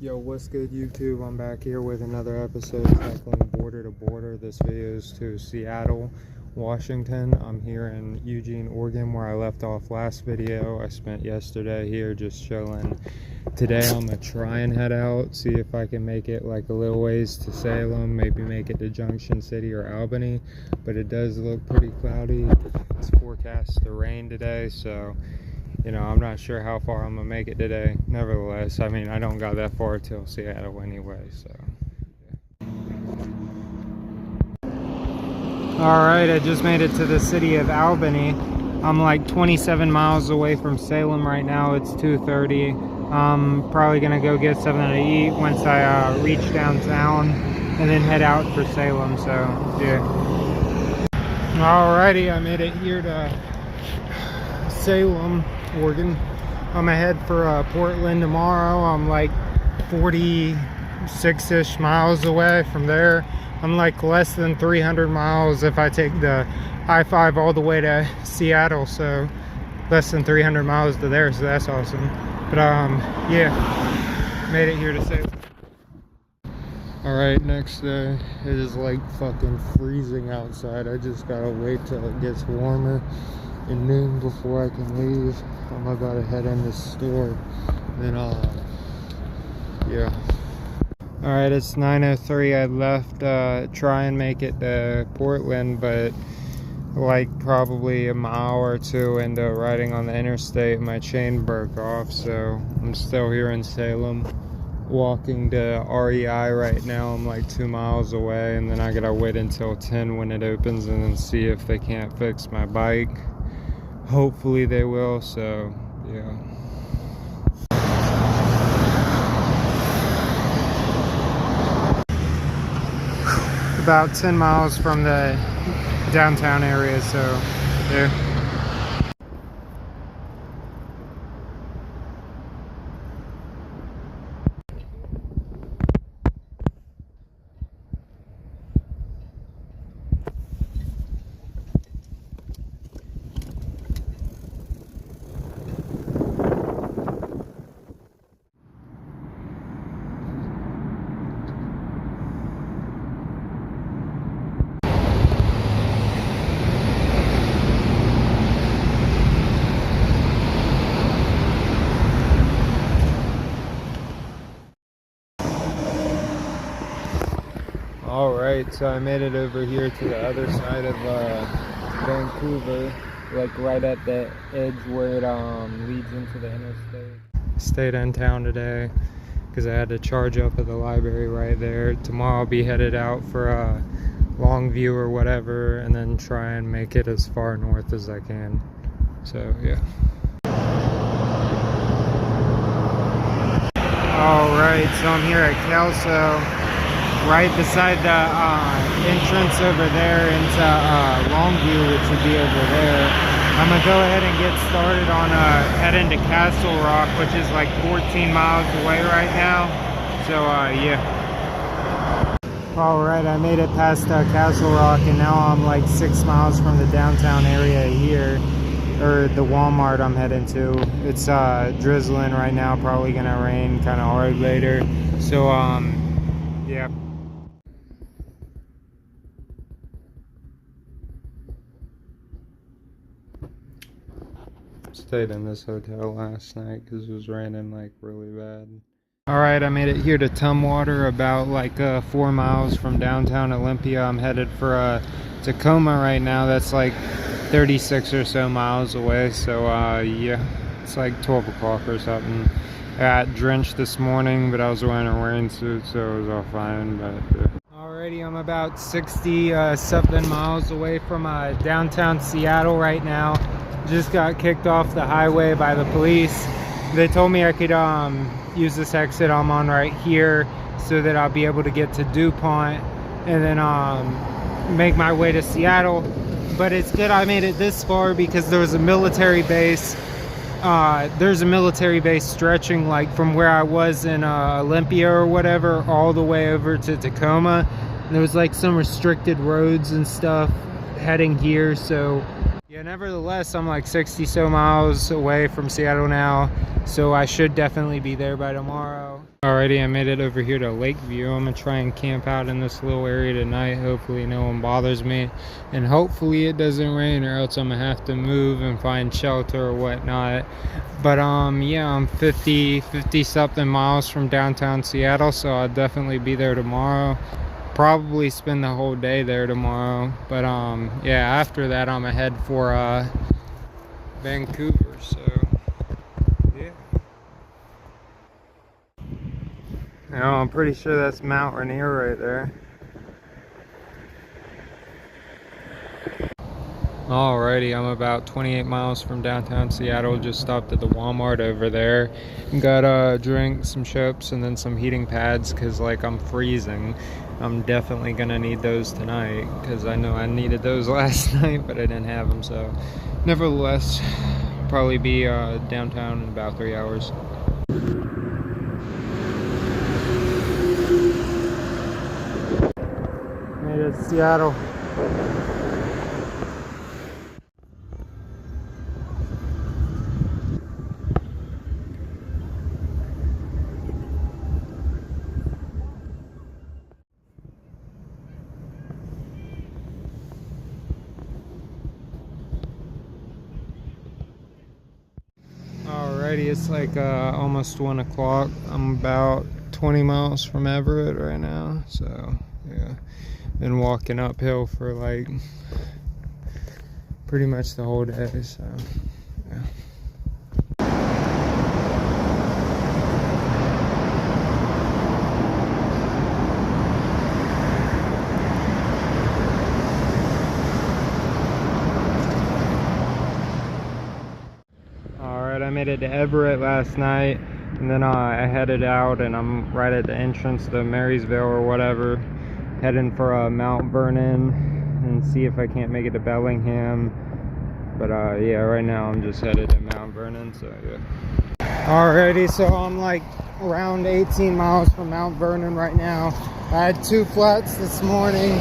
Yo, what's good YouTube? I'm back here with another episode tackling border to border. This video is to Seattle, Washington. I'm here in Eugene, Oregon, where I left off last video. I spent yesterday here just chilling. Today I'm gonna try and head out, see if I can make it like a little ways to Salem, maybe make it to Junction City or Albany, but it does look pretty cloudy. It's forecast to rain today, so you know, I'm not sure how far I'm gonna make it today. Nevertheless, I mean, I don't got that far till Seattle anyway, so yeah. Alright, I just made it to the city of Albany. I'm like 27 miles away from Salem right now. It's 2:30. I'm probably gonna go get something to eat once I reach downtown and then head out for Salem, so yeah. Alrighty, I made it here to Salem, Oregon. I'm ahead for Portland tomorrow. I'm like 46-ish miles away from there. I'm like less than 300 miles if I take the I-5 all the way to Seattle, so less than 300 miles to there, so that's awesome. But yeah, made it here to Salem. Alright, next day. It is like fucking freezing outside. I just gotta wait till it gets warmer in noon before I can leave. I'm about to head in the store, then yeah. Alright, it's 9:03. I left try and make it to Portland, but like probably a mile or two into riding on the interstate, my chain broke off, so I'm still here in Salem, walking to REI right now. I'm like 2 miles away, and then I gotta wait until 10 when it opens and then see if they can't fix my bike. Hopefully they will, so yeah. About 10 miles from the downtown area, so yeah. Alright, so I made it over here to the other side of Vancouver, like right at the edge where it leads into the interstate. Stayed in town today because I had to charge up at the library right there. Tomorrow I'll be headed out for Longview or whatever, and then try and make it as far north as I can. So yeah. Alright, so I'm here at Kelso, right beside the entrance over there into Longview, which would be over there. I'm gonna go ahead and get started on heading to Castle Rock, which is like 14 miles away right now. So yeah. Alright, I made it past Castle Rock, and now I'm like 6 miles from the downtown area here, or the Walmart I'm heading to. It's drizzling right now, probably gonna rain kind of hard later. So yeah. Stayed in this hotel last night because it was raining like really bad. Alright, I made it here to Tumwater, about like 4 miles from downtown Olympia. I'm headed for Tacoma right now. That's like 36 or so miles away, so yeah, it's like 12 o'clock or something. I got drenched this morning, but I was wearing a rain suit, so it was all fine. But alrighty, I'm about 60 something miles away from downtown Seattle right now. Just got kicked off the highway by the police. They told me I could use this exit I'm on right here so that I'll be able to get to DuPont and then make my way to Seattle. But it's good I made it this far because there was a military base. There's a military base stretching like from where I was in Olympia or whatever all the way over to Tacoma. And there was like some restricted roads and stuff heading here, so Yeah, nevertheless, I'm like 60 so miles away from Seattle now, so I should definitely be there by tomorrow. Alrighty, I made it over here to Lakeview. I'm gonna try and camp out in this little area tonight. Hopefully no one bothers me, and hopefully it doesn't rain, or else I'm gonna have to move and find shelter or whatnot. But yeah, I'm 50 something miles from downtown Seattle, so I'll definitely be there tomorrow. Probably spend the whole day there tomorrow, but yeah, after that I'm ahead for Vancouver, so yeah. Now I'm pretty sure that's Mount Rainier right there. Alrighty, I'm about 28 miles from downtown Seattle. Just stopped at the Walmart over there and got a drink, some chips, and then some heating pads, because like I'm freezing. I'm definitely gonna need those tonight, because I know I needed those last night, but I didn't have them. So nevertheless, probably be downtown in about 3 hours. Made it to Seattle. Alrighty, it's like almost 1 o'clock. I'm about 20 miles from Everett right now, so yeah, been walking uphill for like pretty much the whole day, so yeah. I made it to Everett last night, and then I headed out, and I'm right at the entrance to Marysville or whatever, heading for Mount Vernon and see if I can't make it to Bellingham. But yeah, right now I'm just headed to Mount Vernon, so yeah. Alrighty, so I'm like around 18 miles from Mount Vernon right now. I had 2 flats this morning,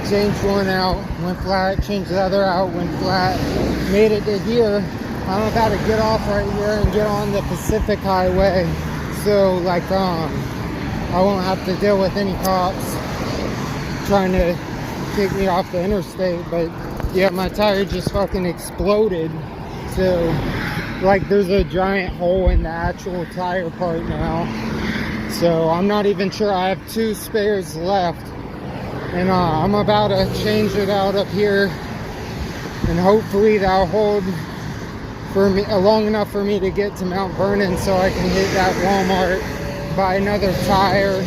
changed one out, went flat, changed the other out, went flat, made it to here. I'm about to get off right here and get on the Pacific Highway, so like I won't have to deal with any cops trying to kick me off the interstate. But yeah, my tire just fucking exploded, so like there's a giant hole in the actual tire part now, so I'm not even sure. I have 2 spares left, and I'm about to change it out up here, and hopefully that'll hold for me long enough for me to get to Mount Vernon, so I can hit that Walmart, buy another tire.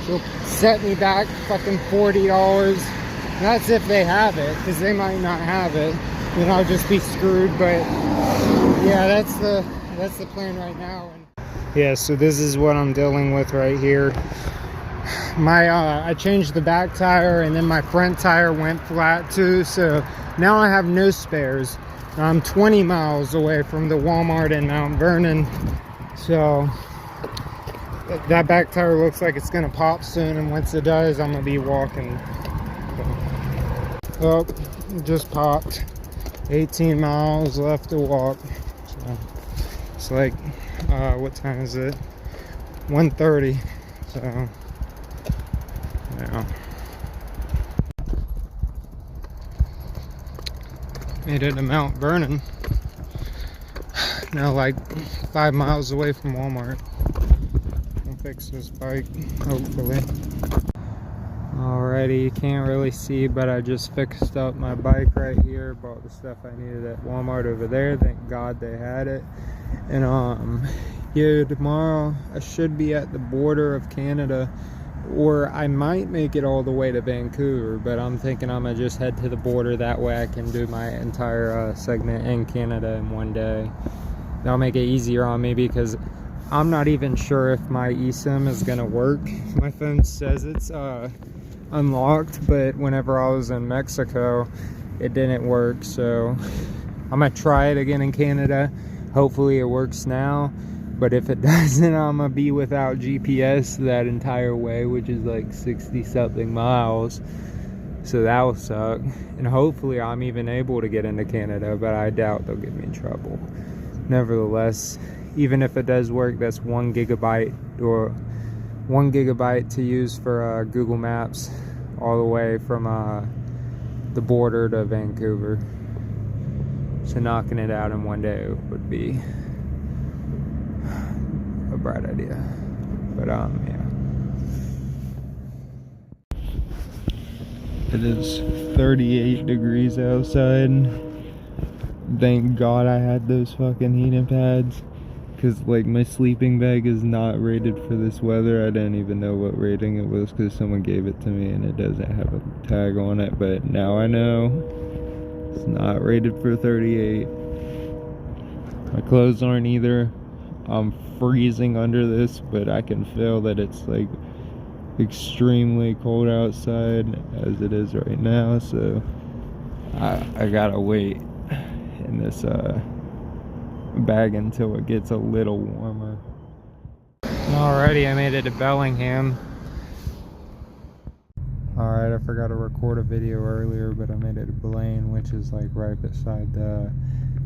She'll set me back fucking $40. And that's if they have it, because they might not have it, then I'll just be screwed. But yeah, that's the plan right now. Yeah, so this is what I'm dealing with right here. I changed the back tire, and then my front tire went flat too, so now I have no spares. I'm 20 miles away from the Walmart in Mount Vernon, so that back tire looks like it's gonna pop soon, and once it does, I'm gonna be walking. Oh, it just popped. 18 miles left to walk. So it's like what time is it? 1:30. So yeah. Made it to Mount Vernon. Now like 5 miles away from Walmart. I'll fix this bike, hopefully. Alrighty, you can't really see, but I just fixed up my bike right here. Bought the stuff I needed at Walmart over there. Thank God they had it. And yeah, tomorrow I should be at the border of Canada, or I might make it all the way to Vancouver, but I'm thinking I'm gonna just head to the border. That way I can do my entire segment in Canada in one day. That'll make it easier on me, because I'm not even sure if my eSIM is gonna work. My phone says it's unlocked, but whenever I was in Mexico it didn't work, so I'm gonna try it again in Canada. Hopefully it works now, but if it doesn't, I'm gonna be without GPS that entire way, which is like 60 something miles. So that'll suck. And hopefully I'm even able to get into Canada, but I doubt they'll get me in trouble. Nevertheless, even if it does work, that's 1 gigabyte or 1 gigabyte to use for Google Maps all the way from the border to Vancouver. So knocking it out in one day would be a bright idea. But yeah. It is 38 degrees outside. Thank God I had those fucking heating pads, because like my sleeping bag is not rated for this weather. I didn't even know what rating it was because someone gave it to me and it doesn't have a tag on it, but now I know it's not rated for 38. My clothes aren't either. I'm freezing under this, but I can feel that it's like extremely cold outside as it is right now, so I gotta wait in this bag until it gets a little warmer. Alrighty, I made it to Bellingham. Alright, I forgot to record a video earlier, but I made it to Blaine, which is like right beside the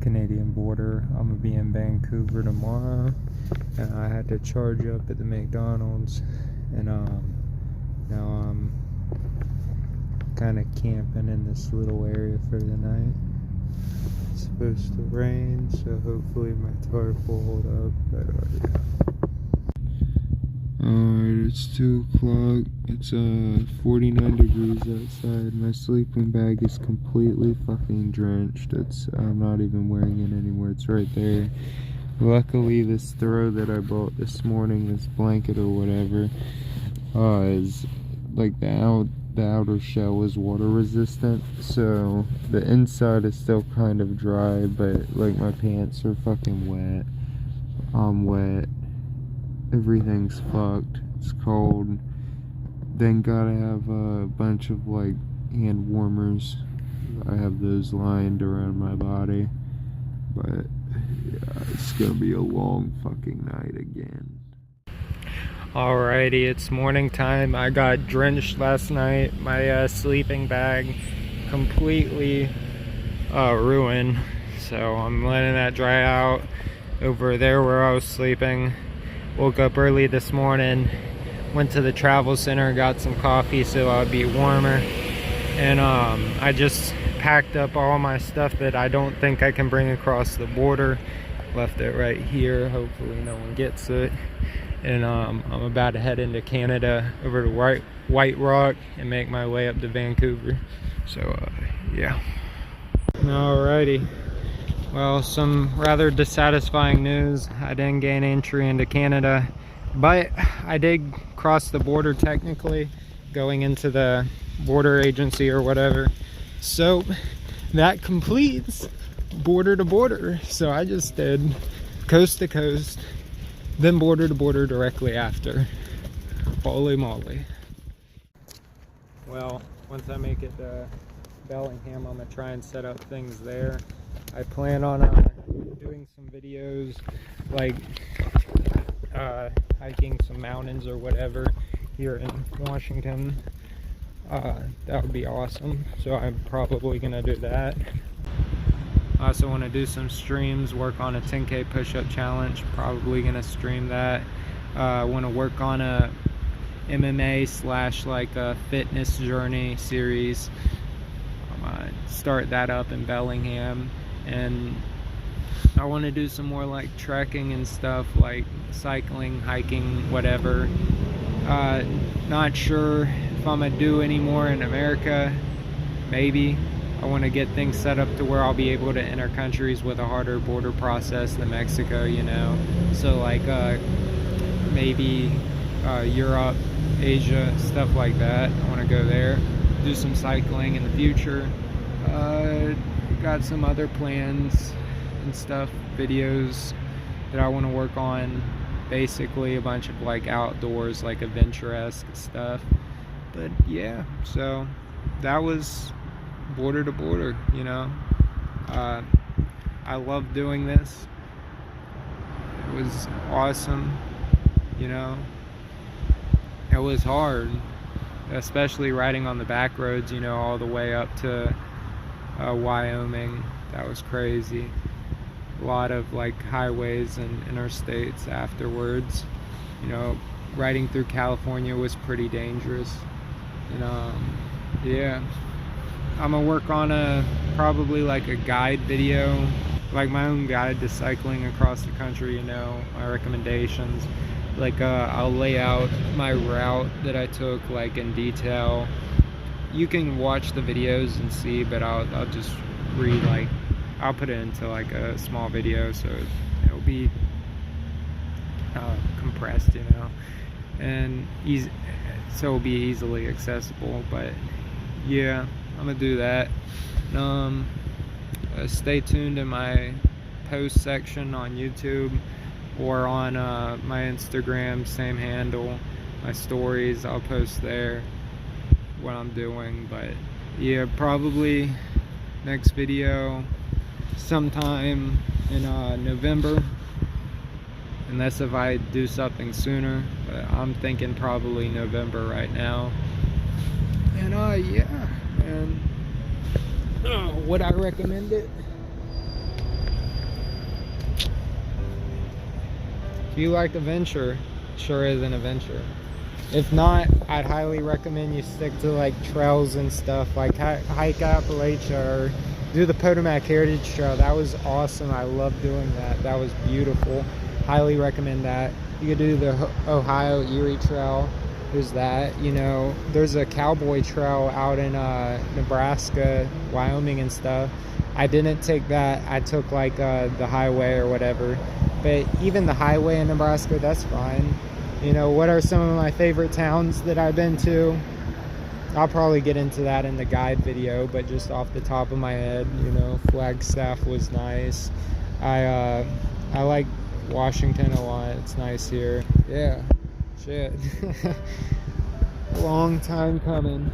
Canadian border. I'm gonna be in Vancouver tomorrow, and I had to charge up at the McDonald's, and now I'm kind of camping in this little area for the night. It's supposed to rain, so hopefully my tarp will hold up, but yeah. Alright, it's 2 o'clock. It's 49 degrees outside. My sleeping bag is completely fucking drenched. I'm not even wearing it anymore. It's right there. Luckily, this throw that I bought this morning, this blanket or whatever, is like the outer shell is water resistant, so the inside is still kind of dry, but like my pants are fucking wet. I'm wet. Everything's fucked. It's cold. Then gotta have a bunch of like hand warmers. I have those lined around my body, but yeah, it's gonna be a long fucking night again. Alrighty, it's morning time. I got drenched last night. My sleeping bag completely ruined, so I'm letting that dry out over there where I was sleeping. Woke up early this morning, went to the travel center, got some coffee so I'd be warmer, and I just packed up all my stuff that I don't think I can bring across the border. Left it right here, hopefully no one gets it. And I'm about to head into Canada, over to White Rock, and make my way up to Vancouver. So yeah. Alrighty. Well, some rather dissatisfying news. I didn't gain entry into Canada, but I did cross the border technically, going into the border agency or whatever. So that completes border to border. So I just did coast to coast, then border to border directly after. Holy moly. Well, once I make it to Bellingham, I'm gonna try and set up things there. I plan on doing some videos like hiking some mountains or whatever here in Washington. That would be awesome, so I'm probably gonna do that. I also want to do some streams, work on a 10K push-up challenge, probably gonna stream that. I want to work on a MMA / like a fitness journey series. I'm gonna start that up in Bellingham, and I want to do some more like trekking and stuff, like cycling, hiking, whatever. Not sure if I'm gonna do any more in America. Maybe. I want to get things set up to where I'll be able to enter countries with a harder border process than Mexico, you know. So like maybe Europe, Asia, stuff like that. I want to go there, do some cycling in the future. Got some other plans and stuff, videos that I want to work on. Basically a bunch of like outdoors, like adventure-esque stuff. But yeah, so that was border to border, you know. I love doing this. It was awesome, you know. It was hard, especially riding on the back roads, you know, all the way up to Wyoming. That was crazy. A lot of like highways and interstates afterwards. You know, riding through California was pretty dangerous. And yeah, I'm gonna work on probably like a guide video, like my own guide to cycling across the country, you know, my recommendations. Like I'll lay out my route that I took like in detail. You can watch the videos and see, but I'll just read, like I'll put it into like a small video, so it'll be compressed, you know, and easy, so it'll be easily accessible. But yeah, I'm gonna do that. Stay tuned in my post section on YouTube or on my Instagram, same handle. My stories, I'll post there what I'm doing. But yeah, probably next video sometime in November, unless if I do something sooner, but I'm thinking probably November right now. And yeah, and would I recommend it? If you like adventure, sure is an adventure. If not, I'd highly recommend you stick to like trails and stuff, like hike Appalachia or do the Potomac Heritage Trail. That was awesome. I love doing that. That was beautiful. Highly recommend that. You could do the Ohio Erie Trail. There's that. You know, there's a cowboy trail out in Nebraska, Wyoming and stuff. I didn't take that. I took like the highway or whatever. But even the highway in Nebraska, that's fine. You know, what are some of my favorite towns that I've been to? I'll probably get into that in the guide video, but just off the top of my head, you know, Flagstaff was nice. I like Washington a lot. It's nice here. Yeah, shit. Long time coming.